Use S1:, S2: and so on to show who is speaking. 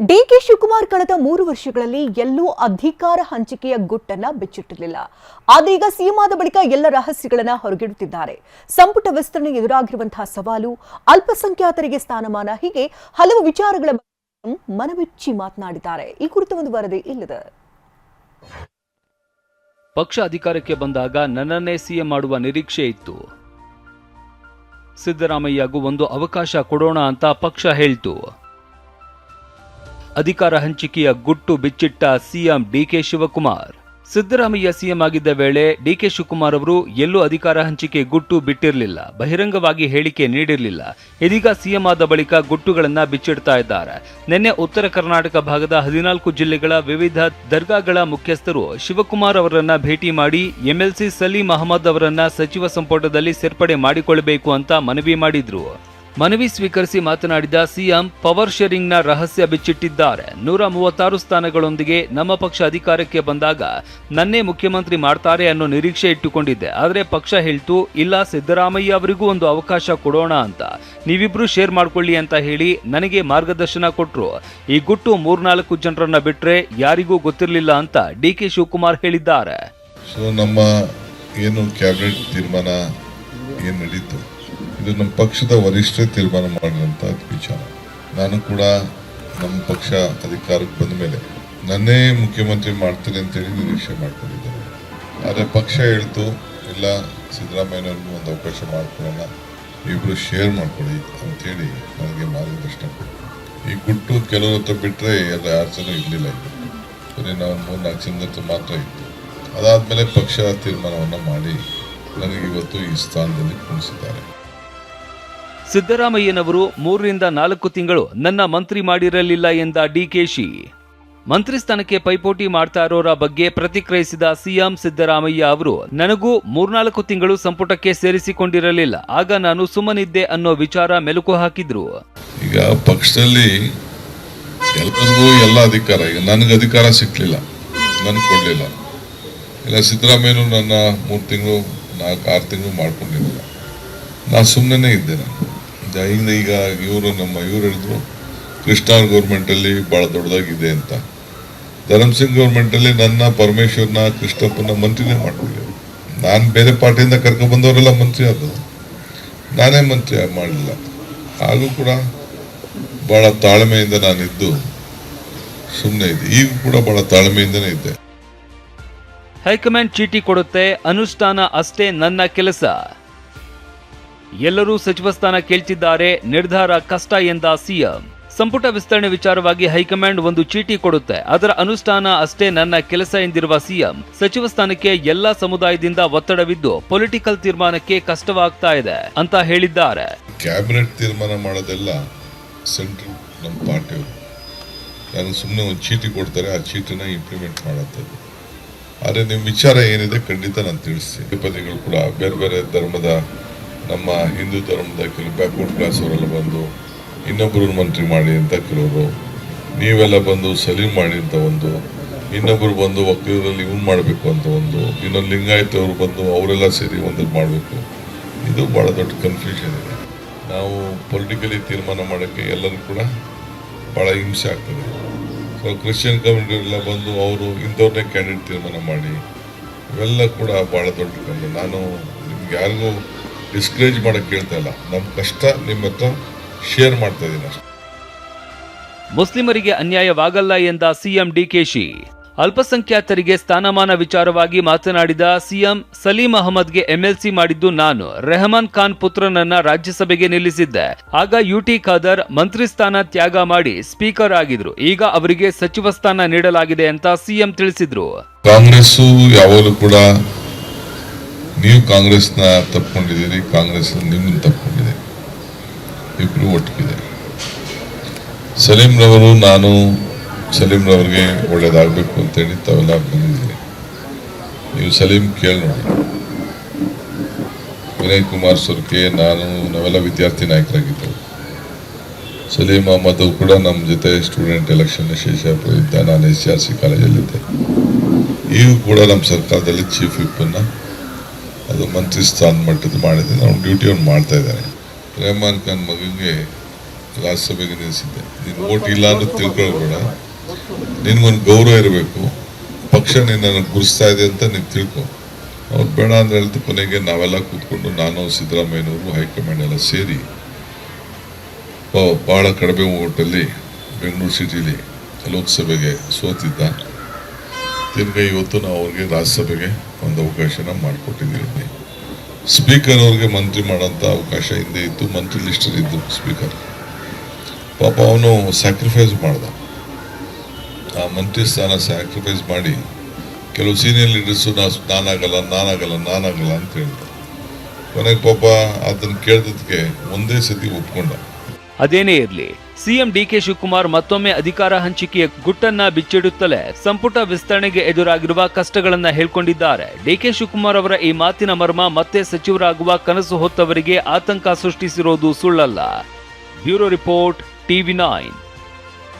S1: DK Shivakumar ಕಳೆದ 3 ವರ್ಷಗಳಲ್ಲಿ ಎಲ್ಲೂ ಅಧಿಕಾರ ಹಂಚಿಕೆಯ ಗುಟ್ಟನ್ನ ಬಿಚ್ಚಿಟ್ಟಿರಲಿಲ್ಲ. ಆದರೆ ಈಗ ಸಿಎಂ ಆದ ಬಳಿಕ ಎಲ್ಲ ರಹಸ್ಯಗಳನ್ನ ಹೊರಗಿಡುತ್ತಿದ್ದಾರೆ. ಸಂಪುಟ ವಿಸ್ತರಣೆ ಎದುರಾಗಿರುವಂತಹ ಸವಾಲು, ಅಲ್ಪಸಂಖ್ಯಾತರಿಗೆ ಸ್ಥಾನಮಾನ, ಹೀಗೆ ಹಲವು ವಿಚಾರಗಳ ಬಗ್ಗೆ ಮನಬಿಚ್ಚಿ ಮಾತನಾಡಿದ್ದಾರೆ. ಈ ಕುರಿತು ಒಂದು ವರದಿ ಇಲ್ಲಿದೆ.
S2: ಪಕ್ಷ ಅಧಿಕಾರಕ್ಕೆ ಬಂದಾಗ ನನ್ನನ್ನೇ ಸಿಎಂ ಮಾಡುವ ನಿರೀಕ್ಷೆ ಇತ್ತು. ಸಿದ್ದರಾಮಯ್ಯಗೂ ಒಂದು ಅವಕಾಶ ಕೊಡೋಣ ಅಂತ ಪಕ್ಷ ಹೇಳ್ತು. ಅಧಿಕಾರ ಹಂಚಿಕೆಯ ಗುಟ್ಟು ಬಿಚ್ಚಿಟ್ಟ ಸಿಎಂ ಡಿಕೆ ಶಿವಕುಮಾರ್. ಸಿದ್ದರಾಮಯ್ಯ ಸಿಎಂ ಆಗಿದ್ದ ವೇಳೆ ಡಿಕೆ ಶಿವಕುಮಾರ್ ಅವರು ಎಲ್ಲೂ ಅಧಿಕಾರ ಹಂಚಿಕೆ ಗುಟ್ಟು ಬಿಟ್ಟಿರಲಿಲ್ಲ, ಬಹಿರಂಗವಾಗಿ ಹೇಳಿಕೆ ನೀಡಿರಲಿಲ್ಲ. ಇದೀಗ ಸಿಎಂ ಆದ ಬಳಿಕ ಗುಟ್ಟುಗಳನ್ನ ಬಿಚ್ಚಿಡ್ತಾ ಇದ್ದಾರೆ. ನಿನ್ನೆ ಉತ್ತರ ಕರ್ನಾಟಕ ಭಾಗದ 14 ಜಿಲ್ಲೆಗಳ ವಿವಿಧ ದರ್ಗಾಗಳ ಮುಖ್ಯಸ್ಥರು ಶಿವಕುಮಾರ್ ಅವರನ್ನ ಭೇಟಿ ಮಾಡಿ ಎಂಎಲ್ಸಿ ಸಲೀಂ ಅಹಮದ್ ಅವರನ್ನ ಸಚಿವ ಸಂಪುಟದಲ್ಲಿ ಸೇರ್ಪಡೆ ಮಾಡಿಕೊಳ್ಳಬೇಕು ಅಂತ ಮನವಿ ಮಾಡಿದ್ರು. ಮನವಿ ಸ್ವೀಕರಿಸಿ ಮಾತನಾಡಿದ ಸಿಎಂ ಪವರ್ ಶೇರಿಂಗ್ನ ರಹಸ್ಯ ಬಿಚ್ಚಿಟ್ಟಿದ್ದಾರೆ. 136 ಸ್ಥಾನಗಳೊಂದಿಗೆ ನಮ್ಮ ಪಕ್ಷ ಅಧಿಕಾರಕ್ಕೆ ಬಂದಾಗ ನನ್ನೇ ಮುಖ್ಯಮಂತ್ರಿ ಮಾಡ್ತಾರೆ ಅನ್ನೋ ನಿರೀಕ್ಷೆ ಇಟ್ಟುಕೊಂಡಿದ್ದೆ. ಆದರೆ ಪಕ್ಷ ಹೇಳ್ತು, ಇಲ್ಲ, ಸಿದ್ದರಾಮಯ್ಯ ಅವರಿಗೂ ಒಂದು ಅವಕಾಶ ಕೊಡೋಣ ಅಂತ, ನೀವಿಬ್ರು ಶೇರ್ ಮಾಡ್ಕೊಳ್ಳಿ ಅಂತ ಹೇಳಿ ನನಗೆ ಮಾರ್ಗದರ್ಶನ ಕೊಟ್ರು. ಈ ಗುಟ್ಟು 3-4 ಜನರನ್ನ ಬಿಟ್ರೆ ಯಾರಿಗೂ ಗೊತ್ತಿರಲಿಲ್ಲ ಅಂತ ಡಿಕೆ ಶಿವಕುಮಾರ್ ಹೇಳಿದ್ದಾರೆ.
S3: ನಮ್ಮ ಏನು ಕ್ಯಾಬಿನೆಟ್ ತೀರ್ಮಾನ ಏನು ನಡೀತು, ಇದು ನಮ್ಮ ಪಕ್ಷದ ವರಿಷ್ಠ ತೀರ್ಮಾನ ಮಾಡಿದಂಥ ವಿಚಾರ. ನಾನು ಕೂಡ ನಮ್ಮ ಪಕ್ಷ ಅಧಿಕಾರಕ್ಕೆ ಬಂದ ಮೇಲೆ ನನ್ನೇ ಮುಖ್ಯಮಂತ್ರಿ ಮಾಡ್ತೀನಿ ಅಂತೇಳಿ ನಿರೀಕ್ಷೆ ಮಾಡ್ಕೊಂಡಿದ್ದೇನೆ. ಆದರೆ ಪಕ್ಷ ಹೇಳ್ತು, ಇಲ್ಲ, ಸಿದ್ದರಾಮಯ್ಯನವ್ರಿಗೂ ಒಂದು ಅವಕಾಶ ಮಾಡ್ಕೊಳ್ಳೋಣ, ಇಬ್ಬರು ಶೇರ್ ಮಾಡ್ಕೊಳ್ಳಿ ಅಂತೇಳಿ ನನಗೆ ಮಾರ್ಗದರ್ಶನ ಕೊಟ್ಟರು. ಈ ಗುಟ್ಟು ಕೆಲವ್ರ ಹತ್ರ ಬಿಟ್ಟರೆ ಎಲ್ಲ 6 ಜನ ಇರಲಿಲ್ಲ. ಬರೀ ನಾವು 3-4 ಜನ ಹತ್ರ ಮಾತ್ರ ಇತ್ತು. ಅದಾದಮೇಲೆ ಪಕ್ಷ ತೀರ್ಮಾನವನ್ನು ಮಾಡಿ ನನಗೆ ಇವತ್ತು ಈ ಸ್ಥಾನದಲ್ಲಿ ಕುಣಿಸಿದ್ದಾರೆ.
S2: ಸಿದ್ದರಾಮಯ್ಯನವರು 3-4 ತಿಂಗಳು ನನ್ನ ಮಂತ್ರಿ ಮಾಡಿರಲಿಲ್ಲ ಎಂದ ಡಿಕೆಶಿ. ಮಂತ್ರಿ ಸ್ಥಾನಕ್ಕೆ ಪೈಪೋಟಿ ಮಾಡ್ತಾ ಇರೋರ ಬಗ್ಗೆ ಪ್ರತಿಕ್ರಿಯಿಸಿದ ಸಿಎಂ ಸಿದ್ದರಾಮಯ್ಯ ಅವರು, ನನಗೂ 3-4 ತಿಂಗಳು ಸಂಪುಟಕ್ಕೆ ಸೇರಿಸಿಕೊಂಡಿರಲಿಲ್ಲ, ಆಗ ನಾನು ಸುಮ್ಮನಿದ್ದೆ ಅನ್ನೋ ವಿಚಾರ ಮೆಲುಕು ಹಾಕಿದ್ರು.
S3: ಈಗ ಪಕ್ಷದಲ್ಲಿ ಎಲ್ಲರಿಗೂ ಎಲ್ಲ ಅಧಿಕಾರ, ಈಗ ನನಗೆ ಅಧಿಕಾರ ಸಿಕ್ಲಿಲ್ಲ, ನನ್ಗೆ ಕೊಡ್ಲಿಲ್ಲ. ಇಲ್ಲ, ಸಿದ್ದರಾಮಯ್ಯನು ನನ್ನ 3 ತಿಂಗಳು 4-6 ತಿಂಗಳು ಮಾಡ್ಕೊಂಡಿರಲಿಲ್ಲ, ನಾನು ಸುಮ್ಮನೆ ಇದ್ದೆ. ಈಗ ಇವರು ಹೇಳಿದ್ರು, ಕೃಷ್ಣ ಗೌರ್ಮೆಂಟಲ್ಲಿ ಭಾಳ ದೊಡ್ಡದಾಗಿದೆ ಅಂತ. ಧರ್ಮಸಿಂಗ್ ಗೌರ್ಮೆಂಟಲ್ಲಿ ನನ್ನ ಪರಮೇಶ್ವರ್ನ ಕೃಷ್ಣಪ್ಪನ ಮಂತ್ರಿನೇ ಮಾಡ್ಕೊಂಡಿದ್ದೆ. ನಾನು ಬೇರೆ ಪಾರ್ಟಿಯಿಂದ ಕರ್ಕೊಂಡ್ಬಂದವರೆಲ್ಲ ಮಂತ್ರಿ ಆದರು, ನಾನೇ ಮಂತ್ರಿ ಮಾಡಲಿಲ್ಲ. ಹಾಗೂ ಕೂಡ ಭಾಳ ತಾಳ್ಮೆಯಿಂದ ನಾನಿದ್ದು ಸುಮ್ಮನೆ ಇದ್ದೆ. ಈಗ ಕೂಡ ಭಾಳ ತಾಳ್ಮೆಯಿಂದನೇ ಇದ್ದೆ.
S2: ಹೈಕಮಾಂಡ್ ಚೀಟಿ ಕೊಡುತ್ತೆ, ಅನುಷ್ಠಾನ ಅಷ್ಟೇ ನನ್ನ ಕೆಲಸ. ಎಲ್ಲರೂ ಸಚಿವ ಸ್ಥಾನ ಕೇಳ್ತಿದ್ದಾರೆ, ನಿರ್ಧಾರ ಕಷ್ಟ ಎಂದ ಸಿಎಂ. ಸಂಪುಟ ವಿಸ್ತರಣೆ ವಿಚಾರವಾಗಿ ಹೈಕಮಾಂಡ್ ಒಂದು ಚೀಟಿ ಕೊಡುತ್ತೆ, ಅದರ ಅನುಷ್ಠಾನ ಅಷ್ಟೇ ನನ್ನ ಕೆಲಸ ಎಂದಿರುವ ಸಿಎಂ, ಸಚಿವ ಸ್ಥಾನಕ್ಕೆ ಎಲ್ಲಾ ಸಮುದಾಯದಿಂದ ಒತ್ತಡವಿದ್ದು ಪೊಲಿಟಿಕಲ್ ತೀರ್ಮಾನಕ್ಕೆ ಕಷ್ಟವಾಗ್ತಾ ಇದೆ ಅಂತ ಹೇಳಿದ್ದಾರೆ.
S3: ಕ್ಯಾಬಿನೆಟ್ ತೀರ್ಮಾನ ಮಾಡೋದೆಲ್ಲ ಸೆಂಟ್ರಲ್ ನಮ್ಮ ಪಾರ್ಟಿಯವರು. ನಾನು ಸುಮ್ಮನೆ ಒಂದು ಚೀಟಿ ಕೊಡ್ತಾರೆ, ಆ ಚೀಟಿನ ಇಂಪ್ಲಿಮೆಂಟ್ ಮಾಡುತ್ತದೆ. ಆದರೆ ನಿಮ್ಮ ವಿಚಾರ ಏನಿದೆ ಖಂಡಿತ ನಾನು ತಿಳಿಸ್ತೀನಿ. ಪದಿಗಳು ಕೂಡ ಬೇರೆ ಬೇರೆ ಧರ್ಮದ, ನಮ್ಮ ಹಿಂದೂ ಧರ್ಮದ ಕೆಲವು ಬ್ಯಾಕ್ವರ್ಡ್ ಕ್ಲಾಸ್ ಅವರೆಲ್ಲ ಬಂದು ಇನ್ನೊಬ್ಬರು ಮಂತ್ರಿ ಮಾಡಿ ಅಂತ ಕೆಲವರು, ನೀವೆಲ್ಲ ಬಂದು ಸಲೀಂ ಮಾಡಿ ಅಂತ ಒಂದು, ಇನ್ನೊಬ್ಬರು ಬಂದು ವಕೀಲರಲ್ಲಿ ಇವನು ಮಾಡಬೇಕು ಅಂತ ಒಂದು, ಇನ್ನೊಂದು ಲಿಂಗಾಯತ್ ಅವರು ಬಂದು ಅವರೆಲ್ಲ ಸೇರಿ ಒಂದು ಮಾಡಬೇಕು. ಇದು ಭಾಳ ದೊಡ್ಡ ಕನ್ಫ್ಯೂಷನ್ ಇದೆ. ನಾವು ಪೊಲಿಟಿಕಲಿ ತೀರ್ಮಾನ ಮಾಡೋಕ್ಕೆ ಎಲ್ಲರೂ ಕೂಡ ಭಾಳ ಹಿಂಸೆ ಆಗ್ತದೆ. ಸೊ ಕ್ರಿಶ್ಚಿಯನ್ ಕಮ್ಯುನಿಟಿ ಎಲ್ಲ ಬಂದು ಅವರು ಇಂಥವ್ರನ್ನೇ ಕ್ಯಾಂಡಿಡೇಟ್ ತೀರ್ಮಾನ ಮಾಡಿ, ಇವೆಲ್ಲ ಕೂಡ ಭಾಳ ದೊಡ್ಡ ಕಂಡು. ನಾನು ನಿಮ್ಗೆ ಯಾರಿಗೂ ಡಿಸ್ಕರೇಜ್ ಮಾಡಕ್ಕೆ ಕೇಳ್ತಾ ಇಲ್ಲ, ನಮ್ಮ ಕಷ್ಟ ನಿಮ್ಮ ಹತ್ರ ಶೇರ್ ಮಾಡ್ತಾ ಇದ್ದೀನಿ ಅಷ್ಟೇ.
S2: ಮುಸ್ಲಿಮರಿಗೆ ಅನ್ಯಾಯವಾಗಲ್ಲ ಎಂದ ಸಿಎಂ ಡಿಕೆಶಿ. ಅಲ್ಪಸಂಖ್ಯಾತರಿಗೆ ಸ್ಥಾನಮಾನ ವಿಚಾರವಾಗಿ ಮಾತನಾಡಿದ ಸಿಎಂ, ಸಲೀಂ ಅಹಮದ್ಗೆ ಎಂಎಲ್ಸಿ ಮಾಡಿದ್ದು ನಾನು, ರೆಹಮಾನ್ ಖಾನ್ ಪುತ್ರನನ್ನ ರಾಜ್ಯಸಭೆಗೆ ನಿಲ್ಲಿಸಿದ್ದೆ. ಆಗ ಯುಟಿ ಖಾದರ್ ಮಂತ್ರಿ ಸ್ಥಾನ ತ್ಯಾಗ ಮಾಡಿ ಸ್ಪೀಕರ್ ಆಗಿದ್ರು. ಈಗ ಅವರಿಗೆ ಸಚಿವ ಸ್ಥಾನ ನೀಡಲಾಗಿದೆ ಅಂತ ಸಿಎಂ ತಿಳಿಸಿದ್ರು.
S3: ಕಾಂಗ್ರೆಸ್ ಯಾವಾಗಲೂ ಕೂಡ ನೀವು ಕಾಂಗ್ರೆಸ್ನ ತಪ್ಪಿಕೊಂಡಿದ್ದೀರಿ, ಕಾಂಗ್ರೆಸ್ ನಿಮ್ಮನ್ನು ತಪ್ಪಿಕೊಂಡಿದೆ, ಇಬ್ರು ಒಟ್ಟಿಗಿದೆ. ಸಲೀಂರವರು, ನಾನು ಸಲೀಂರವ್ರಿಗೆ ಒಳ್ಳೇದಾಗಬೇಕು ಅಂತೇಳಿ ತಾವೆಲ್ಲ ಬಂದಿದ್ದೀರಿ. ನೀವು ಸಲೀಂ ಕೇಳಿ ನೋಡಿ. ವಿನಯ್ ಕುಮಾರ್ ಸೊರ್ಕೆ, ನಾವೆಲ್ಲ ವಿದ್ಯಾರ್ಥಿ ನಾಯಕರಾಗಿದ್ದೆವು. ಸಲೀಂ ಅಹಮದ್ ಕೂಡ ನಮ್ಮ ಜೊತೆ ಸ್ಟೂಡೆಂಟ್ ಎಲೆಕ್ಷನ್ ಶೇಷಾಪುರ ಇದ್ದ, ನಾನು SRC ಕಾಲೇಜಲ್ಲಿದ್ದೆ. ಈಗ ಕೂಡ ನಮ್ಮ ಸರ್ಕಾರದಲ್ಲಿ ಚೀಫ್ ವಿಪ್ಪನ್ನು ಅದು ಮಂತ್ರಿ ಸ್ಥಾನ ಮಟ್ಟದ ಮಾಡಿದೆ. ನಾವು ಡ್ಯೂಟಿ ಅವ್ನು ಮಾಡ್ತಾ ಇದ್ದಾನೆ. ರೆಹಮಾನ್ ಖಾನ್ ಮಗನಿಗೆ ರಾಜ್ಯಸಭೆಗೆ ನಿಲ್ಲಿಸಿದ್ದೆ. ನೀನು ಓಟ್ ಇಲ್ಲ ಅನ್ನೋದು ತಿಳ್ಕೊಳ್ಬೇಡ, ನಿನ್ಗೊಂದು ಗೌರವ ಇರಬೇಕು, ಪಕ್ಷ ನಿನ್ನನ್ನು ಗುರುಸ್ತಾ ಇದೆ ಅಂತ ನೀನು ತಿಳ್ಕೊ. ಅವ್ರು ಬೇಡ ಅಂತ ಹೇಳಿದ ಕೊನೆಗೆ ನಾವೆಲ್ಲ ಕೂತ್ಕೊಂಡು ನಾನು ಸಿದ್ದರಾಮಯ್ಯನವರು ಹೈಕಮಾಂಡ್ ಎಲ್ಲ ಸೇರಿ ಭಾಳ ಕಡಿಮೆ ಓಟಲ್ಲಿ ಬೆಂಗಳೂರು ಸಿಟಿಲಿ ಲೋಕಸಭೆಗೆ ಸೋತಿದ್ದ. ತಿರ್ಗಿ ಇವತ್ತು ನಾವು ಅವ್ರಿಗೆ ರಾಜ್ಯಸಭೆಗೆ ಒಂದು ಅವಕಾಶನ ಮಾಡಿಕೊಟ್ಟಿದ್ದೀವಿ. ಸ್ಪೀಕರ್ ಅವ್ರಿಗೆ ಮಂತ್ರಿ ಮಾಡೋಂಥ ಅವಕಾಶ ಹಿಂದೆ ಇತ್ತು, ಮಂತ್ರಿ ಲಿಸ್ಟಲ್ಲಿ ಇದ್ದು ಸ್ಪೀಕರ್. ಪಾಪ ಅವನು ಸ್ಯಾಕ್ರಿಫೈಸ್ ಮಾಡ್ದ, ಆ ಮಂತ್ರಿ ಸ್ಥಾನ ಸ್ಯಾಕ್ರಿಫೈಸ್ ಮಾಡಿ ಕೆಲವು ಸೀನಿಯರ್ ಲೀಡರ್ಸು ನಾನಾಗಲ್ಲ ಅಂತ ಹೇಳಿದ್ರು. ಕೊನೆಗೆ ಪಾಪ ಅದನ್ನು ಕೇಳಿದಕ್ಕೆ ಒಂದೇ ಸತಿ ಒಪ್ಕೊಂಡ.
S2: ಅದೇನೇ ಇರಲಿ, ಸಿಎಂ ಡಿಕೆ ಶಿವಕುಮಾರ್ ಮತ್ತೊಮ್ಮೆ ಅಧಿಕಾರ ಹಂಚಿಕೆಯ ಗುಟ್ಟನ್ನ ಬಿಚ್ಚಿಡುತ್ತಲೇ ಸಂಪುಟ ವಿಸ್ತರಣೆಗೆ ಎದುರಾಗಿರುವ ಕಷ್ಟಗಳನ್ನ ಹೇಳ್ಕೊಂಡಿದ್ದಾರೆ. ಡಿಕೆ ಶಿವಕುಮಾರ್ ಅವರ ಈ ಮಾತಿನ ಮರ್ಮ ಮತ್ತೆ ಸಚಿವರಾಗುವ ಕನಸು ಹೊತ್ತವರಿಗೆ ಆತಂಕ ಸೃಷ್ಟಿಸಿರೋದು ಸುಳ್ಳಲ್ಲ. Bureau report, TV9.